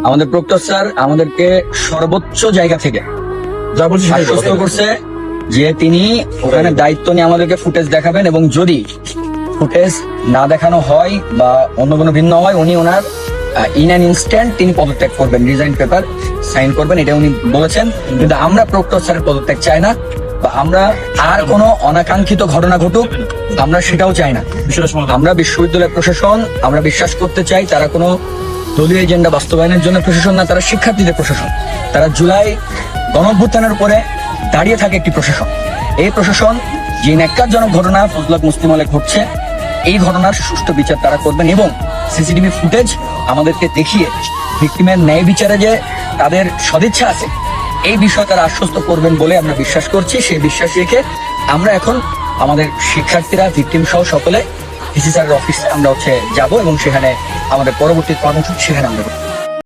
আমাদের proctor sir আমাদেরকে সর্বোচ্চ জায়গা থেকে আশ্বস্ত করছে যে তিনি ওখানে দায়িত্ব নিয়ে আমাদেরকে ফুটেজ দেখাবেন, এবং যদি ফুটেজ না দেখানো হয় বা অন্য কোনো ভিন্ন হয়, উনি ওনার ইন অ্যান ইনস্ট্যান্ট তিনি পদত্যাগ করবেন, রিজাইন পেপার সাইন করবেন, এটা উনি বলেছেন। কিন্তু আমরা প্রক্টর স্যারের পদত্যাগ চাই না, বা আমরা আর কোনো অনাকাঙ্ক্ষিত ঘটনা ঘটুক আমরা সেটাও চাই না। আমরা বিশ্ববিদ্যালয় প্রশাসন, আমরা বিশ্বাস করতে চাই তারা কোনো দলীয় এজেন্ডা বাস্তবায়নের জন্য প্রশাসন না, তারা শিক্ষার্থীদের প্রশাসন। তারা জুলাই গণঅভ্যুত্থানের উপরে দাঁড়িয়ে থাকে একটি প্রশাসন। এই প্রশাসন যে ন্যাক্কারজনক ঘটনা ফজলক মুসলিম হলে ঘটছে, এই ঘটনার সুষ্ঠু বিচার তারা করবেন, এবং সিসিটিভি ফুটেজ আমাদেরকে দেখিয়ে ভিকটিমের ন্যায় বিচারে যে তাদের সদিচ্ছা আছে এই বিষয়ে তারা আশ্বস্ত করবেন বলে আমরা বিশ্বাস করছি। সেই বিশ্বাস রেখে আমরা এখন আমাদের শিক্ষার্থীরা, ভিকটিম সহ সকলে ডিসি স্যারের অফিসে আমরা যাব, এবং সেখানে আমাদের পরবর্তী কর্মসূচি সেখানে আমরা